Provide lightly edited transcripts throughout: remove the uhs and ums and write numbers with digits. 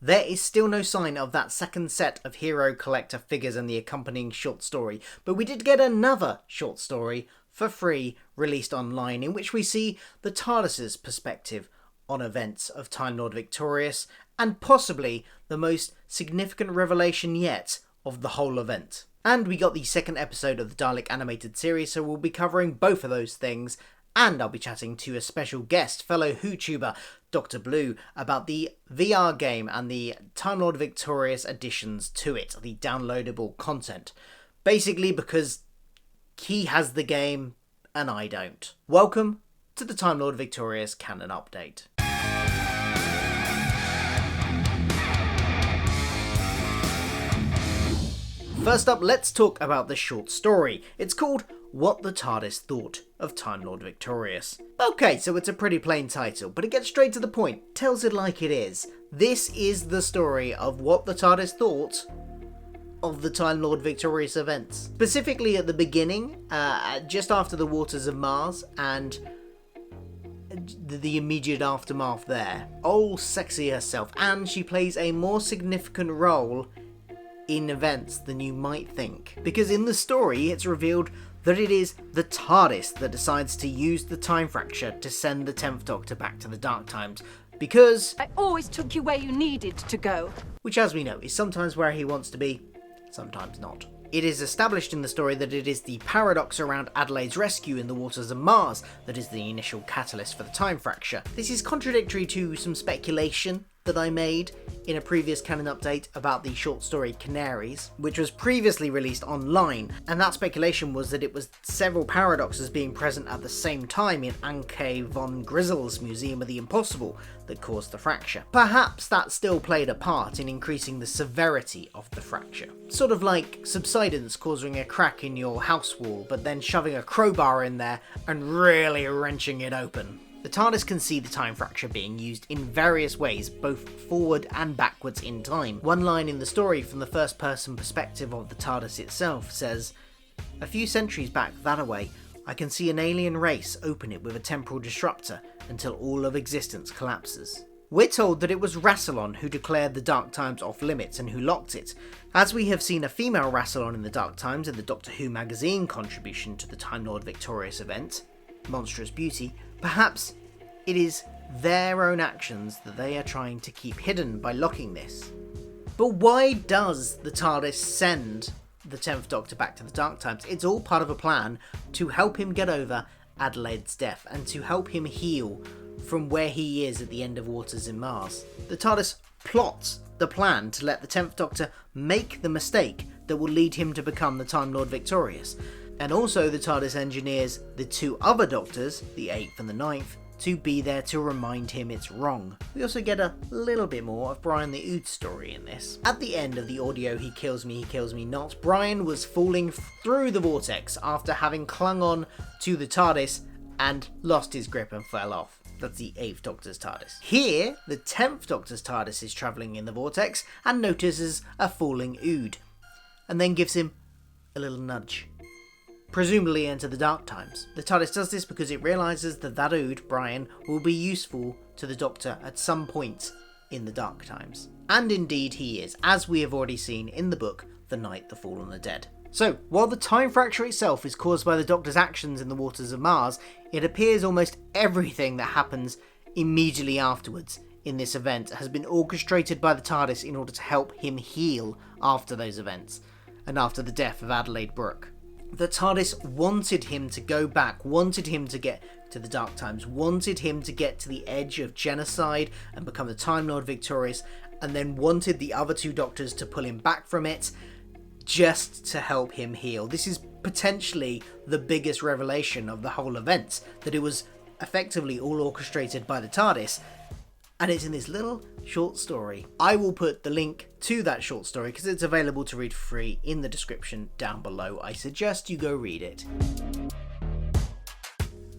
There is still no sign of that second set of hero collector figures and the accompanying short story, but we did get another short story for free released online in which we see the TARDIS's perspective on events of Time Lord Victorious, and possibly the most significant revelation yet of the whole event. And we got the second episode of the Dalek animated series, so we'll be covering both of those things, and I'll be chatting to a special guest, fellow WhoTuber, Dr. Blue, about the VR game and the Time Lord Victorious additions to it, the downloadable content. Basically because he has the game and I don't. Welcome to the Time Lord Victorious Canon Update. First up, let's talk about the short story. It's called What the TARDIS Thought of Time Lord Victorious. Okay, so it's a pretty plain title, but it gets straight to the point, tells it like it is. This is the story of what the TARDIS thought of the Time Lord Victorious events. Specifically at the beginning, just after the waters of Mars, and the immediate aftermath there. Old Sexy herself, and she plays a more significant role in events than you might think. Because in the story, it's revealed that it is the TARDIS that decides to use the time fracture to send the 10th Doctor back to the Dark Times. Because I always took you where you needed to go. Which, as we know, is sometimes where he wants to be, sometimes not. It is established in the story that it is the paradox around Adelaide's rescue in the waters of Mars that is the initial catalyst for the time fracture. This is contradictory to some speculation that I made in a previous Canon update about the short story Canaries, which was previously released online, and that speculation was that it was several paradoxes being present at the same time in Anke von Griesel's Museum of the Impossible that caused the fracture. Perhaps that still played a part in increasing the severity of the fracture. Sort of like subsidence causing a crack in your house wall, but then shoving a crowbar in there and really wrenching it open. The TARDIS can see the time fracture being used in various ways, both forward and backwards in time. One line in the story from the first person perspective of the TARDIS itself says, "A few centuries back that-a-way, I can see an alien race open it with a temporal disruptor until all of existence collapses." We're told that it was Rassilon who declared the Dark Times off limits and who locked it. As we have seen a female Rassilon in the Dark Times in the Doctor Who magazine contribution to the Time Lord Victorious event, Monstrous Beauty, perhaps it is their own actions that they are trying to keep hidden by locking this. But why does the TARDIS send the 10th Doctor back to the Dark Times? It's all part of a plan to help him get over Adelaide's death and to help him heal from where he is at the end of Waters in Mars. The TARDIS plots the plan to let the 10th Doctor make the mistake that will lead him to become the Time Lord Victorious. And also the TARDIS engineers the two other Doctors, the 8th and the 9th, to be there to remind him it's wrong. We also get a little bit more of Brian the Ood's story in this. At the end of the audio He Kills Me Not, Brian was falling through the vortex after having clung on to the TARDIS and lost his grip and fell off. That's the 8th Doctor's TARDIS. Here, the 10th Doctor's TARDIS is travelling in the vortex and notices a falling Ood, and then gives him a little nudge. Presumably enter the Dark Times. The TARDIS does this because it realises that Ood, Brian, will be useful to the Doctor at some point in the Dark Times. And indeed he is, as we have already seen in the book The Night the Fallen are Dead. So, while the time fracture itself is caused by the Doctor's actions in the waters of Mars, it appears almost everything that happens immediately afterwards in this event has been orchestrated by the TARDIS in order to help him heal after those events, and after the death of Adelaide Brooke. The TARDIS wanted him to go back, wanted him to get to the Dark Times, wanted him to get to the edge of genocide and become the Time Lord Victorious, and then wanted the other two Doctors to pull him back from it, just to help him heal. This is potentially the biggest revelation of the whole event, that it was effectively all orchestrated by the TARDIS, and it's in this little short story. I will put the link to that short story because it's available to read free in the description down below. I suggest you go read it.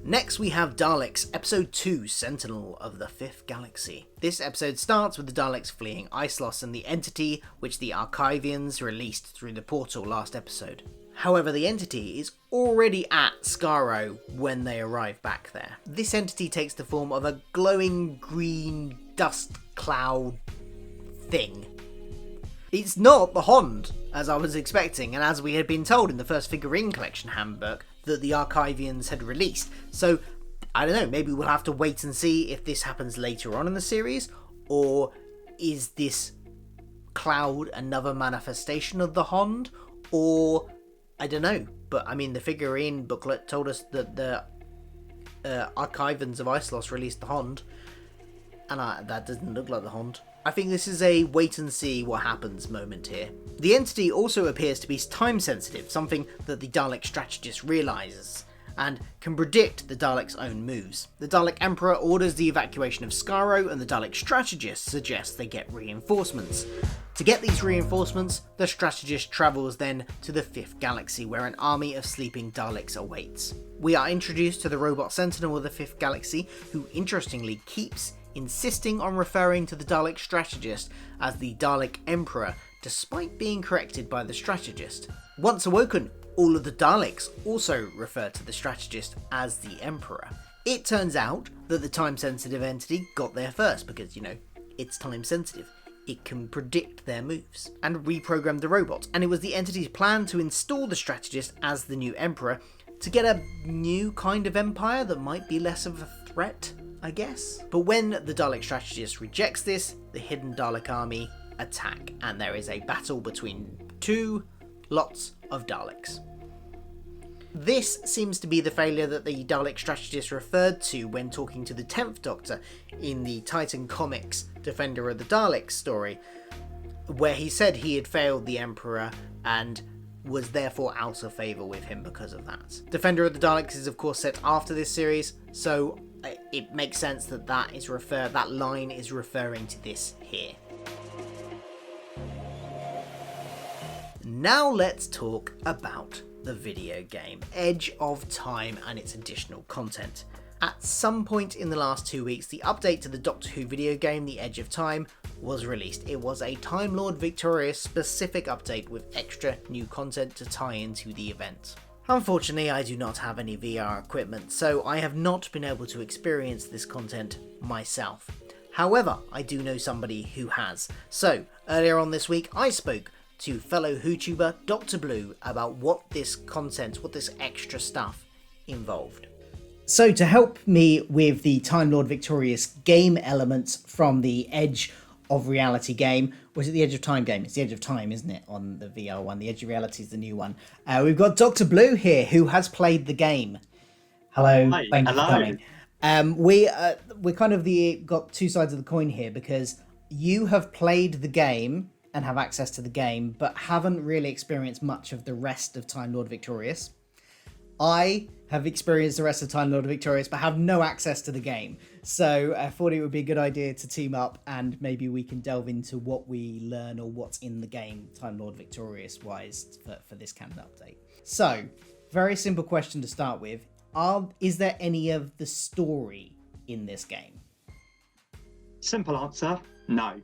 Next we have Daleks, Episode 2, Sentinel of the Fifth Galaxy. This episode starts with the Daleks fleeing Icelos and the entity which the Archivians released through the portal last episode. However, the entity is already at Skaro when they arrive back there. This entity takes the form of a glowing green dust cloud thing. It's not the Hond, as I was expecting, and as we had been told in the first figurine collection handbook that the Archivians had released. So, I don't know, maybe we'll have to wait and see if this happens later on in the series, or is this Cloud another manifestation of the Hond, or I don't know. But I mean, the figurine booklet told us that the Archivans of Icelos released the Hond, and that doesn't look like the Hond. I think this is a wait and see what happens moment here. The entity also appears to be time sensitive, something that the Dalek strategist realises, and can predict the Dalek's own moves. The Dalek Emperor orders the evacuation of Skaro, and the Dalek strategist suggests they get reinforcements. To get these reinforcements, the strategist travels then to the fifth galaxy, where an army of sleeping Daleks awaits. We are introduced to the robot Sentinel of the fifth galaxy, who interestingly keeps insisting on referring to the Dalek strategist as the Dalek Emperor, despite being corrected by the strategist. Once awoken, all of the Daleks also refer to the strategist as the Emperor. It turns out that the time-sensitive entity got there first because, it's time-sensitive. It can predict their moves and reprogram the robot, and it was the entity's plan to install the strategist as the new Emperor to get a new kind of empire that might be less of a threat, I guess. But when the Dalek strategist rejects this, the hidden Dalek army attack, and there is a battle between two lots of Daleks. This seems to be the failure that the Dalek strategist referred to when talking to the 10th Doctor in the Titan Comics Defender of the Daleks story, where he said he had failed the Emperor and was therefore out of favour with him because of that. Defender of the Daleks is of course set after this series, so it makes sense that that line is referring to this here. Now let's talk about the video game Edge of Time and its additional content. At some point in the last 2 weeks, the update to the Doctor Who video game, The Edge of Time, was released. It was a Time Lord Victorious specific update with extra new content to tie into the event. Unfortunately, I do not have any VR equipment, so I have not been able to experience this content myself. However, I do know somebody who has. So, earlier on this week, I spoke to fellow WhoTuber Dr. Blue about what this content, what this extra stuff involved. So to help me with the Time Lord Victorious game elements from the Edge of Reality game, or is it the Edge of Time game? It's the Edge of Time, isn't it, on the VR one? The Edge of Reality is the new one. We've got Dr. Blue here, who has played the game. Hello, Hi. Thank you Hello. for coming. We're kind of got two sides of the coin here, because you have played the game and have access to the game, but haven't really experienced much of the rest of Time Lord Victorious. I have experienced the rest of Time Lord Victorious, but have no access to the game. So I thought it would be a good idea to team up, and maybe we can delve into what we learn or what's in the game, Time Lord Victorious wise, for this Canon update. So, very simple question to start with. Is there any of the story in this game? Simple answer, no.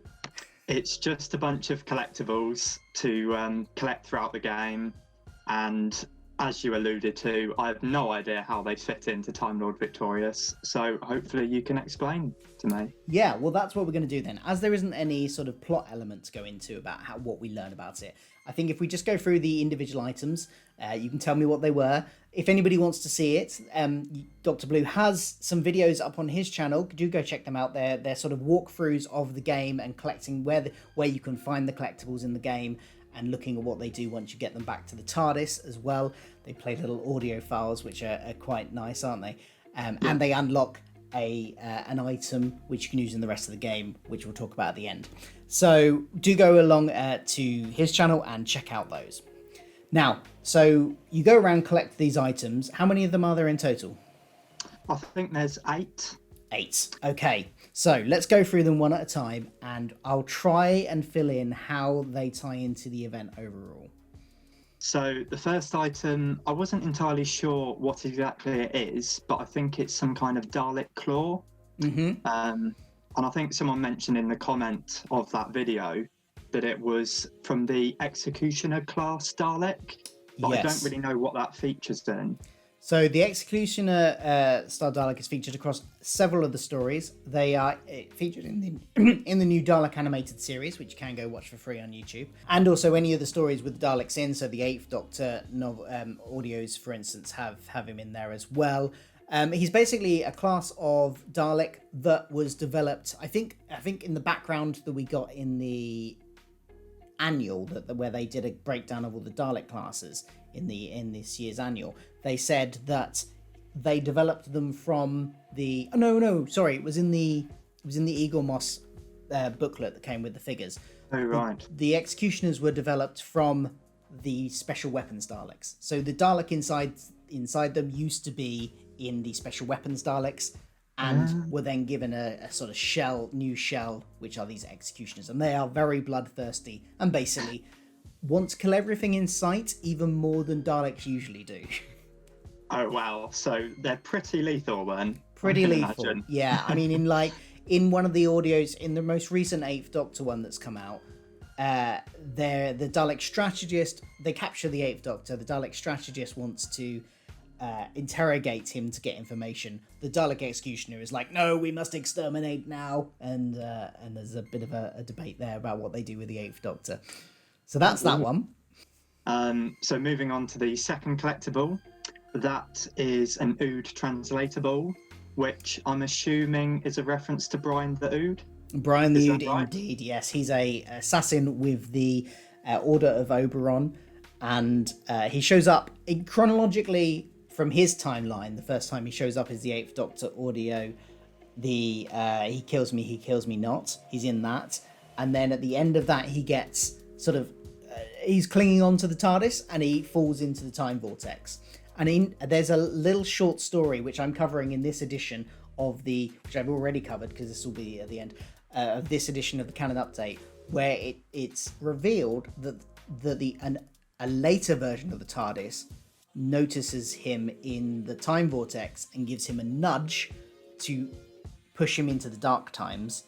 It's just a bunch of collectibles to collect throughout the game, and as you alluded to, I have no idea how they fit into Time Lord Victorious, so hopefully you can explain to me. Yeah, well, that's what we're going to do then. As there isn't any sort of plot element to go into about what we learn about it, I think if we just go through the individual items, you can tell me what they were. If anybody wants to see it, Dr. Blue has some videos up on his channel. Do go check them out. They're sort of walkthroughs of the game and collecting where you can find the collectibles in the game, and looking at what they do once you get them back to the Tardis as well. They play little audio files, which are quite nice, aren't they? And they unlock an item which you can use in the rest of the game, which we'll talk about at the end. So do go along to his channel and check out those. Now, so you go around, collect these items. How many of them are there in total? I think there's 8. 8. Okay, so let's go through them one at a time, and I'll try and fill in how they tie into the event overall. So the first item, I wasn't entirely sure what exactly it is, but I think it's some kind of Dalek claw. Mm-hmm. And I think someone mentioned in the comment of that video that it was from the Executioner class Dalek, but Yes. I don't really know what that features in. So the Executioner Star Dalek is featured across several of the stories. They are featured in the in the new Dalek animated series, which you can go watch for free on YouTube, and also any of the stories with Daleks in. So the Eighth Doctor novel audios, for instance, have him in there as well. He's basically a class of Dalek that was developed. I think in the background that we got in the annual where they did a breakdown of all the Dalek classes in this year's annual, they said that they developed them from the it was in the Eagle Moss booklet that came with the figures. Oh right. The Executioners were developed from the special weapons Daleks. So the Dalek inside them used to be in the special weapons Daleks, and were then given a sort of new shell, which are these Executioners, and they are very bloodthirsty and basically want to kill everything in sight, even more than Daleks usually do. Oh wow! So they're pretty lethal then. Pretty I can lethal, imagine. yeah. I mean, in one of the audios, in the most recent Eighth Doctor one that's come out, the Dalek strategist, they capture the Eighth Doctor. The Dalek strategist wants to interrogate him to get information. The Dalek Executioner is like, no, we must exterminate now, and there's a bit of a debate there about what they do with the Eighth Doctor. So that's that one. So moving on to the second collectible, that is an Ood translatable, which I'm assuming is a reference to Brian the Ood. Brian the Ood, right? indeed, yes. He's a assassin with the Order of Oberon, and he shows up chronologically from his timeline. The first time he shows up is the Eighth Doctor audio. He kills me not. He's in that, and then at the end of that, he gets sort of he's clinging on to the TARDIS, and he falls into the time vortex. And there's a little short story which I'm covering in this edition which I've already covered because this will be at the end of this edition of the Canon update, where it's revealed that a later version of the TARDIS notices him in the time vortex and gives him a nudge to push him into the dark times,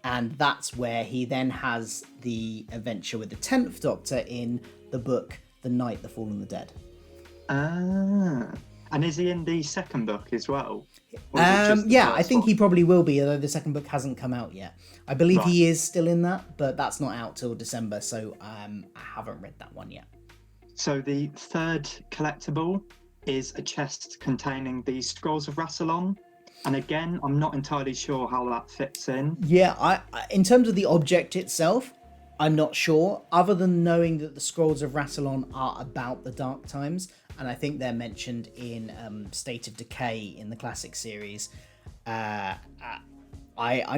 and that's where he then has the adventure with the 10th Doctor in the book The Night, the Fall and the Dead. And is he in the second book as well? I think he probably will be, although the second book hasn't come out yet. I believe he is still in that, but that's not out till December, so I haven't read that one yet. So the third collectible is a chest containing the Scrolls of Rassilon. And again, I'm not entirely sure how that fits in. Yeah, I in terms of the object itself, I'm not sure, other than knowing that the Scrolls of Rassilon are about the Dark Times, and I think they're mentioned in State of Decay in the classic series. I'm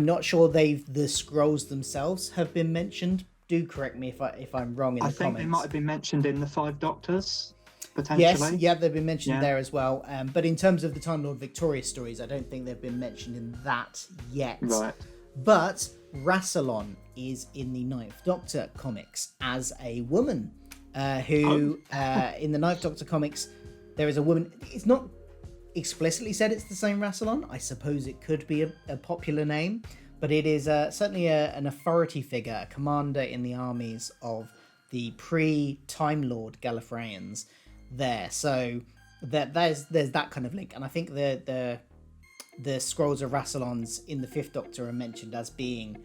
not sure the scrolls themselves have been mentioned. Do correct me if I'm wrong in the comments. I think they might have been mentioned in the Five Doctors, potentially. Yes, yeah, they've been mentioned there as well. But in terms of the Time Lord Victoria stories, I don't think they've been mentioned in that yet. Right. But Rassilon is in the Ninth Doctor comics as a woman who, in the Ninth Doctor comics, there is a woman. It's not explicitly said it's the same Rassilon. I suppose it could be a popular name, but it is certainly an authority figure, a commander in the armies of the pre-Time Lord Gallifreyans there. So there's that kind of link, and I think the Scrolls of Rassilons in the Fifth Doctor are mentioned as being,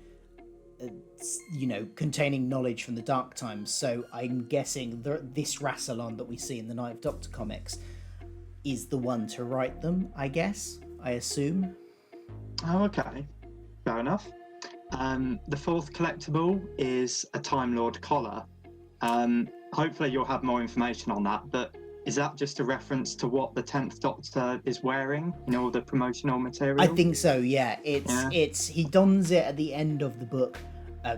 containing knowledge from the Dark Times. So I'm guessing this Rassilon that we see in the Ninth Doctor comics is the one to write them, I assume. Oh, okay. Fair enough. The fourth collectible is a Time Lord collar. Hopefully you'll have more information on that, but is that just a reference to what the 10th Doctor is wearing in all the promotional material? I think so, yeah. It's he dons it at the end of the book,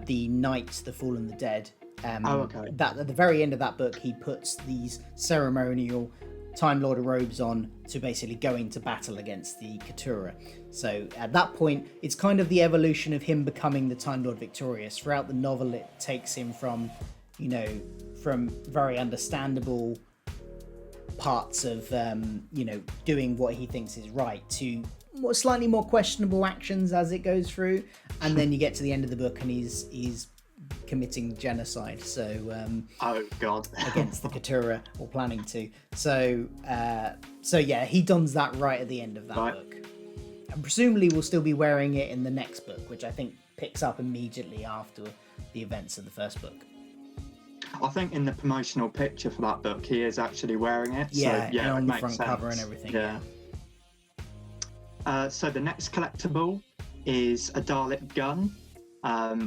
The Night, the Fall and the Dead. Okay. That at the very end of that book, he puts these ceremonial Time Lord robes on to basically go into battle against the Keturah. So at that point, it's kind of the evolution of him becoming the Time Lord Victorious. Throughout the novel, it takes him from very understandable parts of doing what he thinks is right to slightly more questionable actions as it goes through, and then you get to the end of the book and he's committing genocide. So Oh God. against the Keturah, or planning to. So yeah, he dons that right at the end of that book, and presumably will still be wearing it in the next book, which I think picks up immediately after the events of the first book. I think in the promotional picture for that book, he is actually wearing it. Yeah, so, yeah, and on it the makes front sense. cover and everything. Yeah. So the next collectible is a Dalek gun,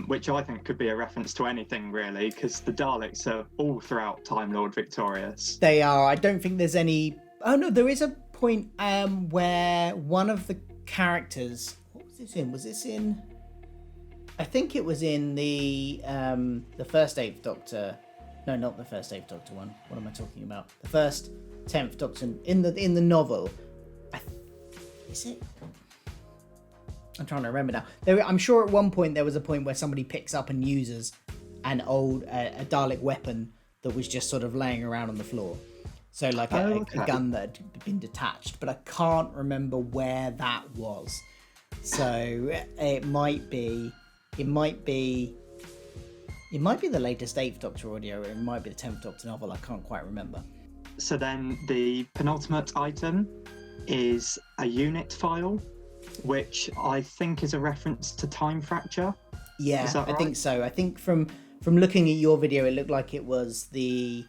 which I think could be a reference to anything really, because the Daleks are all throughout Time Lord Victorious. They are. I don't think there's any. Oh no, there is a point where one of the characters. What was this in? Was this in? I think it was in the first Eighth Doctor. No, not the first Eighth Doctor one. What am I talking about? The first 10th Doctor in the novel. Is it? I'm trying to remember now. I'm sure at one point there was a point where somebody picks up and uses a Dalek weapon that was just sort of laying around on the floor. So like a gun that had been detached, but I can't remember where that was. So it might be the latest 8th Doctor audio, or it might be the 10th Doctor novel. I can't quite remember. So then the penultimate item is a unit file, which I think is a reference to Time Fracture. Yeah, Is that right? I think so. I think from looking at your video, it looked like it was the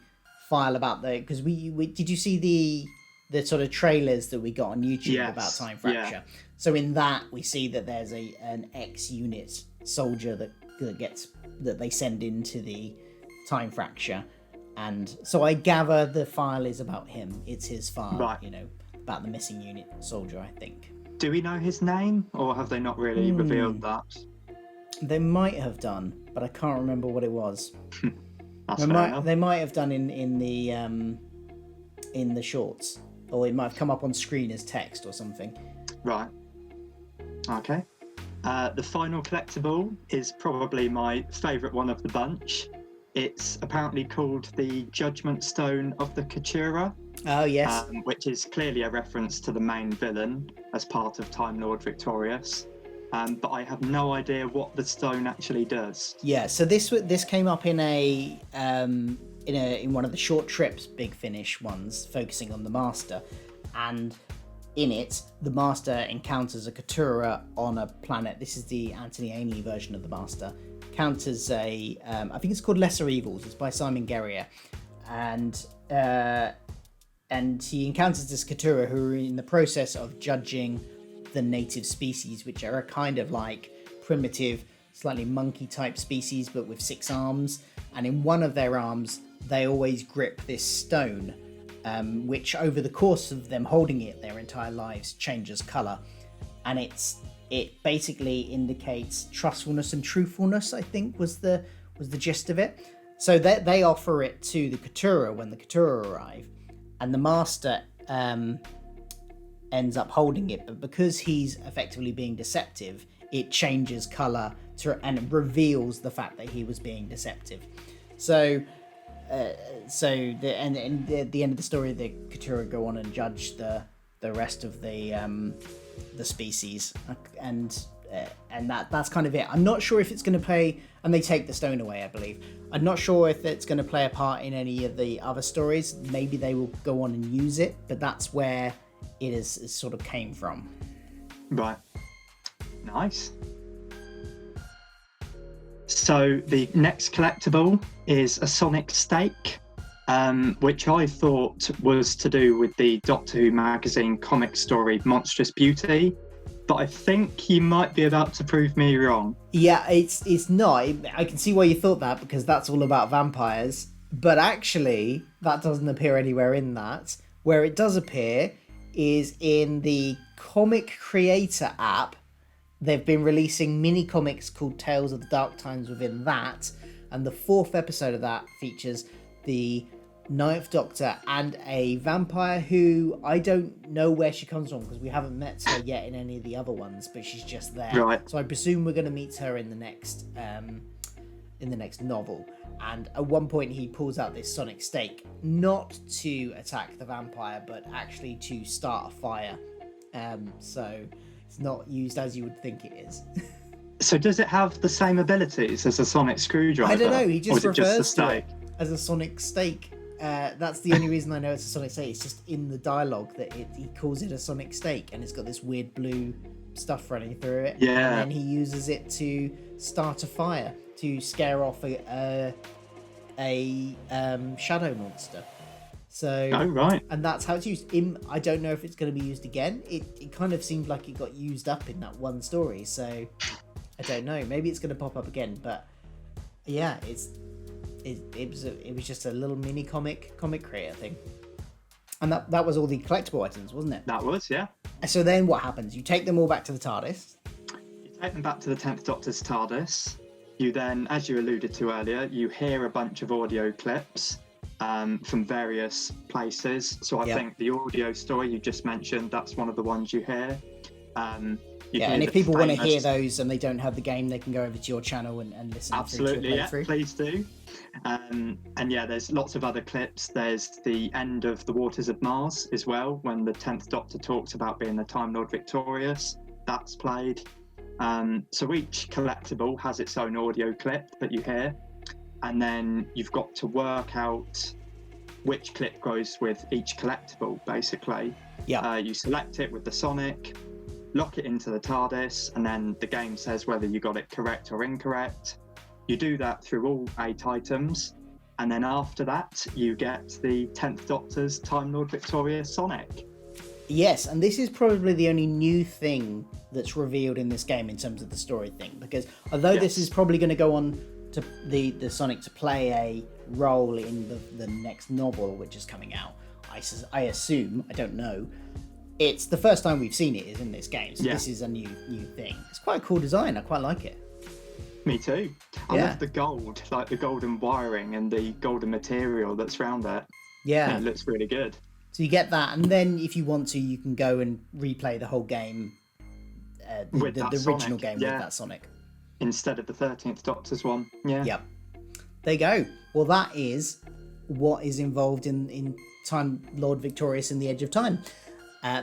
file about because we did you see the sort of trailers that we got on YouTube about Time Fracture? Yeah. So in that we see that there's an ex-unit soldier that they send into the Time Fracture, and so I gather the file is about him. It's his file, Right. About the missing unit soldier, I think. Do we know his name, or have they not really revealed that? They might have done, but I can't remember what it was. That's fair enough. They might have done in the shorts, or it might have come up on screen as text or something. Right. Okay. The final collectible is probably my favourite one of the bunch. It's apparently called the Judgment Stone of the Keturah. Oh yes. Which is clearly a reference to the main villain as part of Time Lord Victorious. But I have no idea what the stone actually does. Yeah, so this came up in one of the short trips Big Finish ones, focusing on the Master, and in it the Master encounters a Keturah on a planet. This is the Anthony Ainley version of the Master. Encounters I think it's called Lesser Evils. It's by Simon Guerrier, and he encounters this Keturah who are in the process of judging the native species, which are a kind of like primitive, slightly monkey type species, but with 6 arms. And in one of their arms, they always grip this stone, which over the course of them holding it their entire lives changes colour. And it basically indicates trustfulness and truthfulness, I think was the gist of it. So they offer it to the Keturah when the Keturah arrive, and the Master ends up holding it, but because he's effectively being deceptive, it changes colour and reveals the fact that he was being deceptive. So at the end of the story, the Keturah go on and judge the rest of the species, and that's kind of it. I'm not sure if it's going to play, and they take the stone away, I believe. I'm not sure if it's going to play a part in any of the other stories. Maybe they will go on and use it, but that's where it sort of came from. Right. Nice. So the next collectible is a sonic stake, which I thought was to do with the Doctor Who magazine comic story Monstrous Beauty, but I think you might be about to prove me wrong. Yeah, it's not. I can see why you thought that, because that's all about vampires, but actually that doesn't appear anywhere in that. Where it does appear is in the Comic Creator app. They've been releasing mini comics called Tales of the Dark Times within that, and the 4th episode of that features the 9th Doctor and a vampire who I don't know where she comes from, because we haven't met her yet in any of the other ones, but she's just there. Right. So I presume we're going to meet her in the next novel. And at one point he pulls out this sonic stake, not to attack the vampire, but actually to start a fire. So it's not used as you would think it is. So does it have the same abilities as a sonic screwdriver? I don't know. He just or is it refers just a to stake? it as a sonic stake. That's the only reason I know it's a sonic stake. It's just in the dialogue that he calls it a sonic stake, and it's got this weird blue stuff running through it. Yeah. And then he uses it to start a fire to scare off a shadow monster. So, Oh, right. and that's how it's used. I don't know if it's going to be used again. It kind of seemed like it got used up in that one story. So, I don't know. Maybe it's going to pop up again. But yeah, it was just a little mini comic creator thing. And that was all the collectible items, wasn't it? That was, yeah. So then what happens? You take them all back to the TARDIS. You take them back to the 10th Doctor's TARDIS. You then, as you alluded to earlier, you hear a bunch of audio clips from various places. So I think the audio story you just mentioned, that's one of the ones you hear. And if people want to hear those and they don't have the game, they can go over to your channel and listen. Absolutely, yeah, please do. And yeah, there's lots of other clips. There's the end of The Waters of Mars as well, when the 10th Doctor talks about being the Time Lord Victorious. That's played. So each collectible has its own audio clip that you hear. And then you've got to work out which clip goes with each collectible, basically. Yeah. You select it with the Sonic, lock it into the TARDIS, and then the game says whether you got it correct or incorrect. You do that through all 8 items, and then after that, you get the 10th Doctor's Time Lord Victorious Sonic. Yes, and this is probably the only new thing that's revealed in this game in terms of the story thing, because although this is probably going to go on to the Sonic to play a role in the next novel, which is coming out, I assume, I don't know, it's the first time we've seen it is in this game, so this is a new thing. It's quite a cool design. I quite like it. Me too. I love the gold, like the golden wiring and the golden material that's around it. Yeah, it looks really good. So you get that, and then if you want to, you can go and replay the whole game, the original game with that Sonic. Instead of the 13th Doctor's one. Yeah. Yep. There you go. Well, that is what is involved in Time Lord Victorious and the Edge of Time.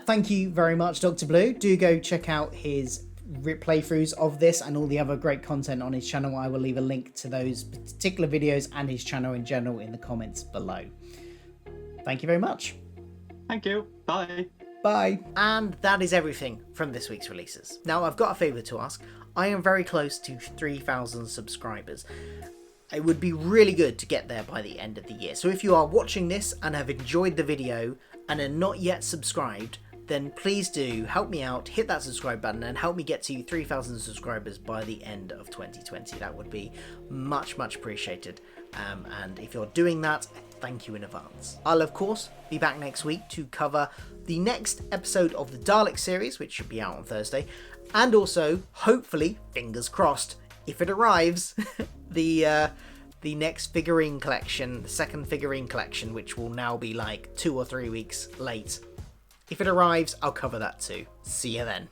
Thank you very much, Dr. Blue. Do go check out his playthroughs of this and all the other great content on his channel. I will leave a link to those particular videos and his channel in general in the comments below. Thank you very much. Thank you. Bye. Bye. And that is everything from this week's releases. Now, I've got a favour to ask. I am very close to 3,000 subscribers. It would be really good to get there by the end of the year. So if you are watching this and have enjoyed the video and are not yet subscribed, then please do help me out, hit that subscribe button and help me get to 3,000 subscribers by the end of 2020. That would be much, much appreciated. And if you're doing that, thank you in advance. I'll of course be back next week to cover the next episode of the Dalek series, which should be out on Thursday, and also, hopefully, fingers crossed, if it arrives, the next figurine collection, the second figurine collection, which will now be like 2 or 3 weeks late. If it arrives, I'll cover that too. See you then.